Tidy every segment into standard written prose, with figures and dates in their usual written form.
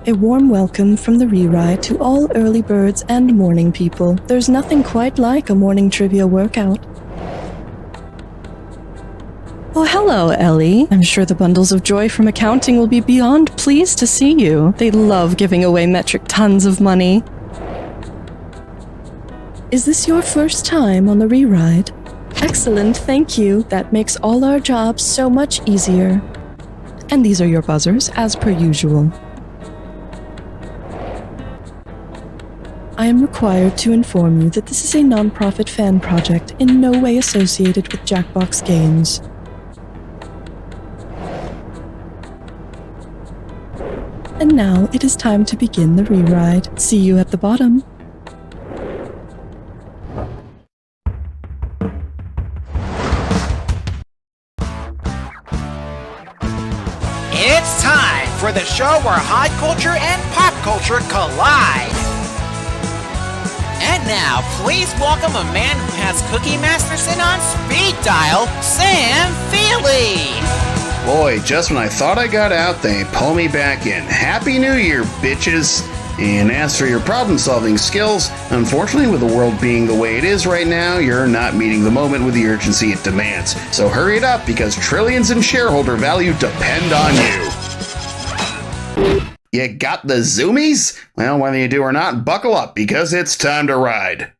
A warm welcome from the Rewrite to all early birds and morning people. There's nothing quite like a morning trivia workout. Oh, hello, Ellie. I'm sure the bundles of joy from accounting will be beyond pleased to see you. They love giving away metric tons of money. Is this your first time on the Rewrite? Excellent, thank you. That makes all our jobs so much easier. And these are your buzzers, as per usual. I am required to inform you that this is a non-profit fan project in no way associated with Jackbox Games. And now it is time to begin the Rewrite. See you at the bottom. It's time for the show where high culture and pop culture collide. And now, please welcome a man who has Cookie Masterson on speed dial, Sam Feely. Boy, just when I thought I got out, they pull me back in. Happy New Year, bitches! And as for your problem-solving skills, unfortunately, with the world being the way it is right now, you're not meeting the moment with the urgency it demands. So hurry it up, because trillions in shareholder value depend on you. You got the zoomies? Well, whether you do or not, buckle up, because it's time to ride.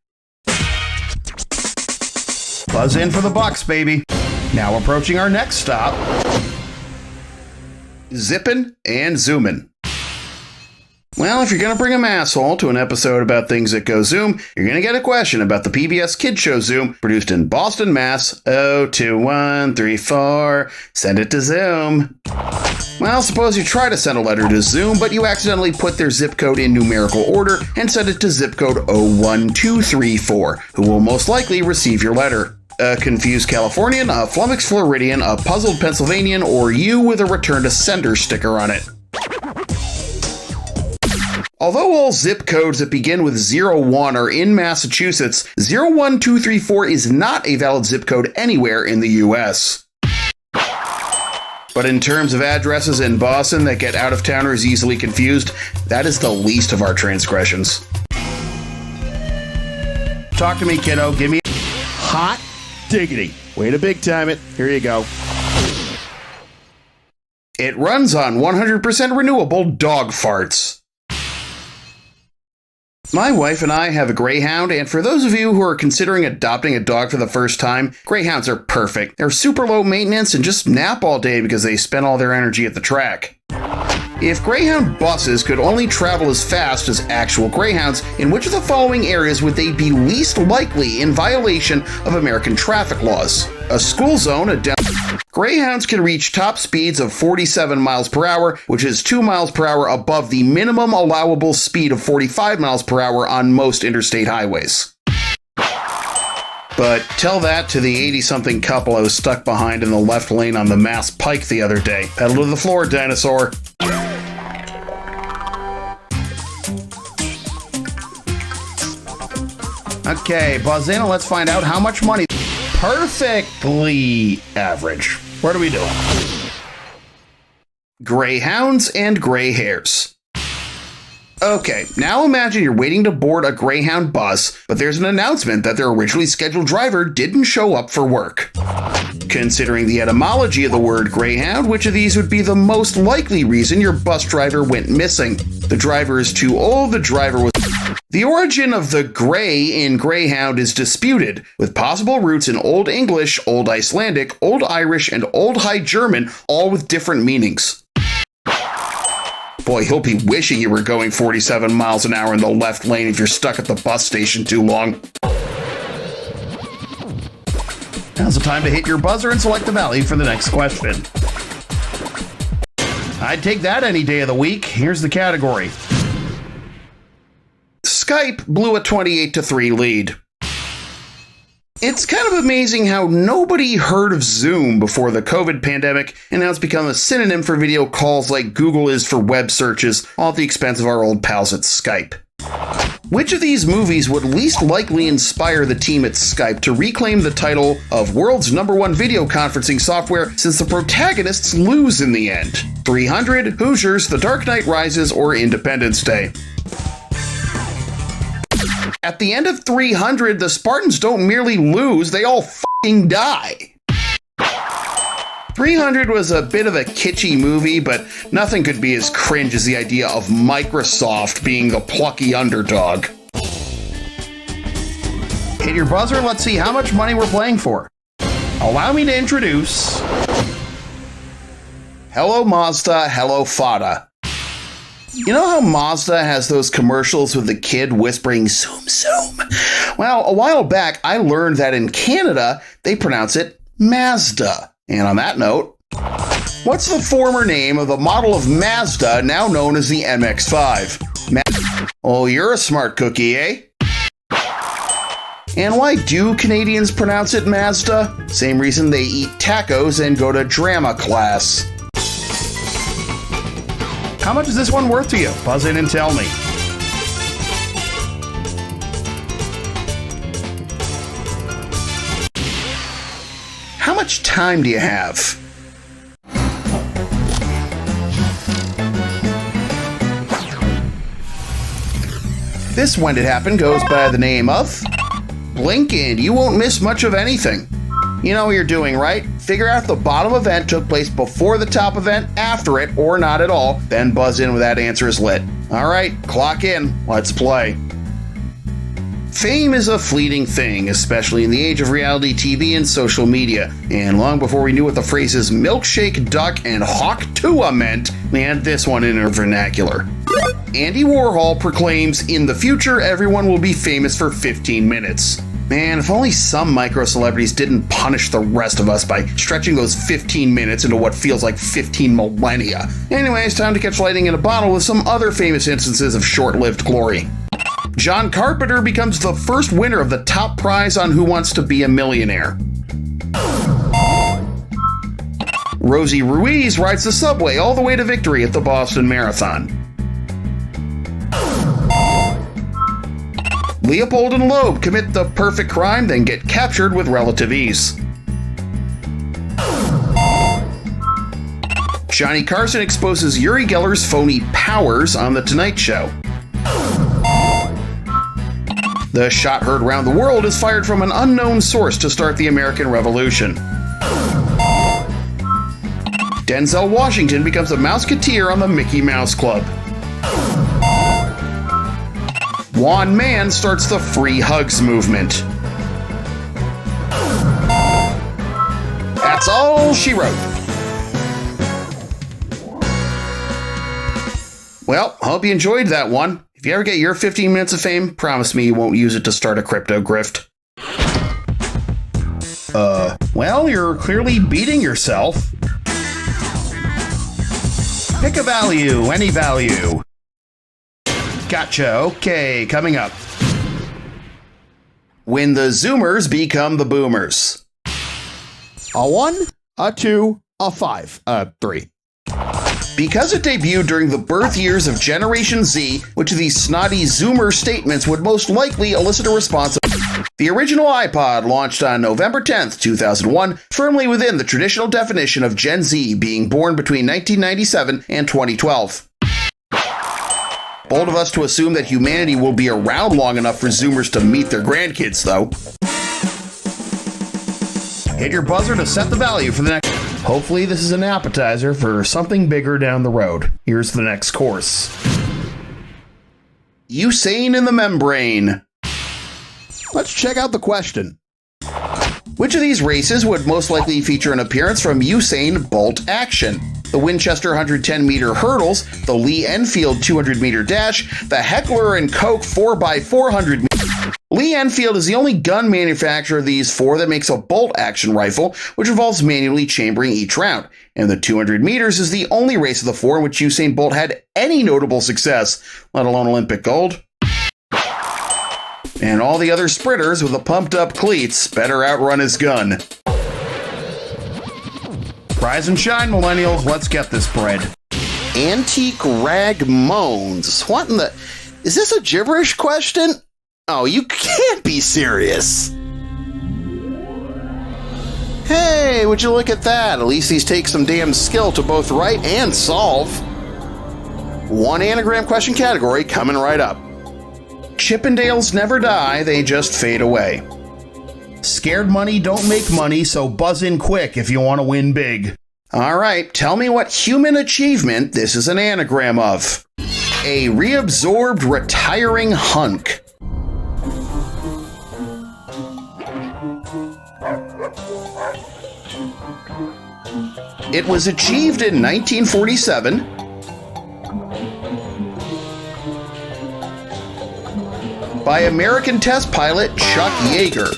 Buzz in for the bucks, baby. Now approaching our next stop. Zippin' and zoomin'. Well, if you're going to bring a asshole to an episode about things that go Zoom, you're going to get a question about the PBS Kids Show Zoom, produced in Boston, Mass. 02134. Send it to Zoom. Well, suppose you try to send a letter to Zoom, but you accidentally put their zip code in numerical order and send it to zip code 01234, who will most likely receive your letter. A confused Californian, a flummoxed Floridian, a puzzled Pennsylvanian, or you with a return to sender sticker on it. Although all zip codes that begin with 01 are in Massachusetts, 01234 is not a valid zip code anywhere in the US. But in terms of addresses in Boston that get out-of-towners easily confused, that is the least of our transgressions. Talk to me, kiddo. Give me hot diggity. Way to big time it. Here you go. It runs on 100% renewable dog farts. My wife and I have a Greyhound, and for those of you who are considering adopting a dog for the first time, Greyhounds are perfect. They're super low maintenance and just nap all day because they spend all their energy at the track. If Greyhound buses could only travel as fast as actual Greyhounds, in which of the following areas would they be least likely in violation of American traffic laws? A school zone, Greyhounds can reach top speeds of 47 miles per hour, which is 2 miles per hour above the minimum allowable speed of 45 miles per hour on most interstate highways. But tell that to the 80-something couple I was stuck behind in the left lane on the Mass Pike the other day. Pedal to the floor, dinosaur. Okay, buzz in and let's find out how much money. Perfectly average. What are we doing? Greyhounds and gray hairs. Okay, now imagine you're waiting to board a Greyhound bus, but there's an announcement that their originally scheduled driver didn't show up for work. Considering the etymology of the word Greyhound, which of these would be the most likely reason your bus driver went missing? The driver is too old, the driver was... The origin of the grey in Greyhound is disputed, with possible roots in Old English, Old Icelandic, Old Irish, and Old High German, all with different meanings. Boy, you'll be wishing you were going 47 miles an hour in the left lane if you're stuck at the bus station too long. Now's the time to hit your buzzer and select the value for the next question. I'd take that any day of the week. Here's the category. Skype blew a 28-3 lead. It's kind of amazing how nobody heard of Zoom before the COVID pandemic, and now it's become a synonym for video calls like Google is for web searches, all at the expense of our old pals at Skype. Which of these movies would least likely inspire the team at Skype to reclaim the title of world's #1 video conferencing software since the protagonists lose in the end? 300, Hoosiers, The Dark Knight Rises, or Independence Day? At the end of 300, the Spartans don't merely lose, they all f***ing die. 300 was a bit of a kitschy movie, but nothing could be as cringe as the idea of Microsoft being the plucky underdog. Hit your buzzer, let's see how much money we're playing for. Allow me to introduce... Hello Mazda, hello Fada. You know how Mazda has those commercials with the kid whispering zoom zoom? Well, a while back I learned that in Canada they pronounce it Mazda. And on that note, what's the former name of the model of Mazda now known as the MX-5? Oh, you're a smart cookie, eh? And why do Canadians pronounce it Mazda? Same reason they eat tacos and go to drama class. How much is this one worth to you? Buzz in and tell me. How much time do you have? This When It Happened goes by the name of Lincoln. You won't miss much of anything. You know what you're doing, right? Figure out the bottom event took place before the top event, after it, or not at all, then buzz in when that answer is lit. All right, clock in. Let's play. Fame is a fleeting thing, especially in the age of reality TV and social media. And long before we knew what the phrases milkshake, duck, and hawk tua meant, we had this one in our vernacular. Andy Warhol proclaims, in the future, everyone will be famous for 15 minutes. Man, if only some micro-celebrities didn't punish the rest of us by stretching those 15 minutes into what feels like 15 millennia. Anyways, time to catch lightning in a bottle with some other famous instances of short-lived glory. John Carpenter becomes the first winner of the top prize on Who Wants to Be a Millionaire. Rosie Ruiz rides the subway all the way to victory at the Boston Marathon. Leopold and Loeb commit the perfect crime, then get captured with relative ease. Johnny Carson exposes Uri Geller's phony powers on The Tonight Show. The shot heard around the world is fired from an unknown source to start the American Revolution. Denzel Washington becomes a Mouseketeer on the Mickey Mouse Club. Juan Mann starts the Free Hugs movement. That's all she wrote. Well, hope you enjoyed that one. If you ever get your 15 minutes of fame, promise me you won't use it to start a crypto grift. Well, you're clearly beating yourself. Pick a value, any value. Gotcha, okay, coming up. When the Zoomers become the Boomers. A 1, a 2, a 5, a 3. Because it debuted during the birth years of Generation Z, which of these snotty Zoomer statements would most likely elicit a response? The original iPod launched on November 10th, 2001, firmly within the traditional definition of Gen Z being born between 1997 and 2012. Bold of us to assume that humanity will be around long enough for Zoomers to meet their grandkids, though. Hit your buzzer to set the value for the next... Hopefully this is an appetizer for something bigger down the road. Here's the next course. Usain in the membrane. Let's check out the question. Which of these races would most likely feature an appearance from Usain Bolt action? The Winchester 110-meter hurdles, the Lee Enfield 200-meter dash, the Heckler & Koch 4x400 meter. Lee Enfield is the only gun manufacturer of these four that makes a bolt action rifle, which involves manually chambering each round. And the 200 meters is the only race of the four in which Usain Bolt had any notable success, let alone Olympic gold. And all the other sprinters with the pumped-up cleats better outrun his gun. Rise and shine, millennials. Let's get this bread. Antique rag moans. What in the... Is this a gibberish question? Oh, you can't be serious. Hey, would you look at that? At least these take some damn skill to both write and solve. One anagram question category coming right up. Chippendales never die, they just fade away. Scared money don't make money, so buzz in quick if you want to win big. All right, tell me what human achievement this is an anagram of. A reabsorbed retiring hunk. It was achieved in 1947. By American test pilot Chuck Yeager.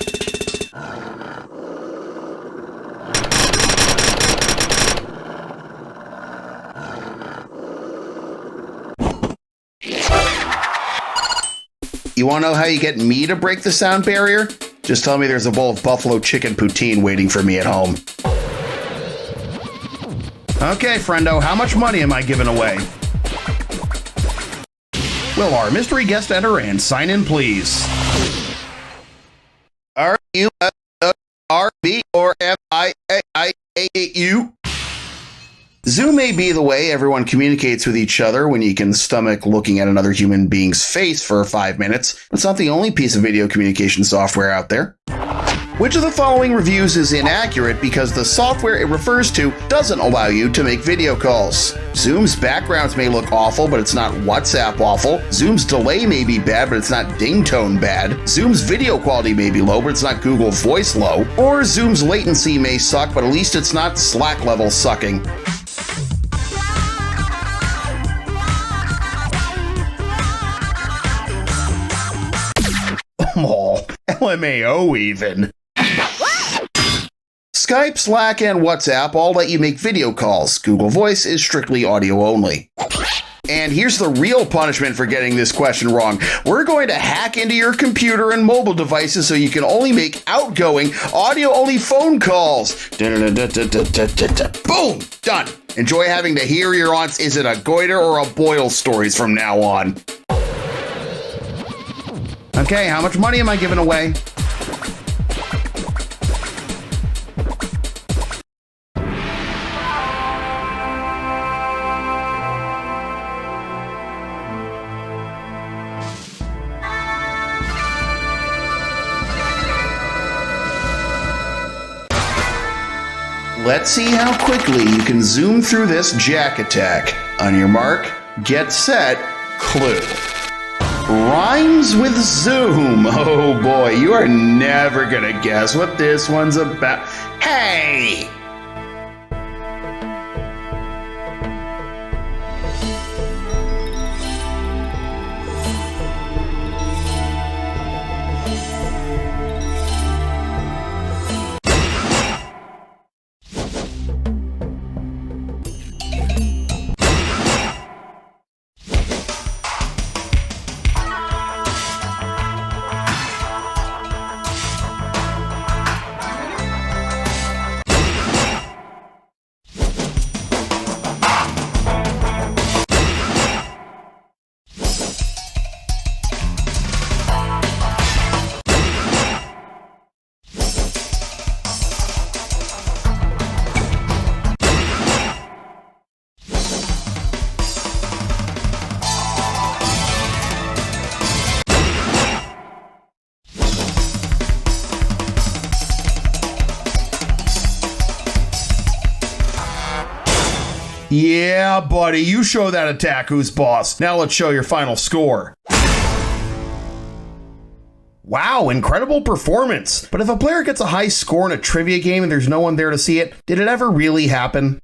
You want to know how you get me to break the sound barrier? Just tell me there's a bowl of buffalo chicken poutine waiting for me at home. Okay, friendo, how much money am I giving away? Will our mystery guest enter and sign in, please? R-U-S-R-B or F-I-A-I-A-U? Zoom may be the way everyone communicates with each other when you can stomach looking at another human being's face for 5 minutes. It's not the only piece of video communication software out there. Which of the following reviews is inaccurate because the software it refers to doesn't allow you to make video calls? Zoom's backgrounds may look awful, but it's not WhatsApp awful. Zoom's delay may be bad, but it's not ding tone bad. Zoom's video quality may be low, but it's not Google Voice low. Or Zoom's latency may suck, but at least it's not Slack level sucking. Oh, LMAO even. Skype, Slack, and WhatsApp all let you make video calls. Google Voice is strictly audio only. And here's the real punishment for getting this question wrong. We're going to hack into your computer and mobile devices so you can only make outgoing, audio-only phone calls. Boom! Done. Enjoy having to hear your aunt's is it a goiter or a boil stories from now on. Okay, how much money am I giving away? Let's see how quickly you can zoom through this jack attack. On your mark, get set, clue. Rhymes with Zoom. Oh boy, you are never gonna guess what this one's about. Hey! Yeah, buddy, you show that attack who's boss. Now let's show your final score. Wow, incredible performance. But if a player gets a high score in a trivia game and there's no one there to see it, did it ever really happen?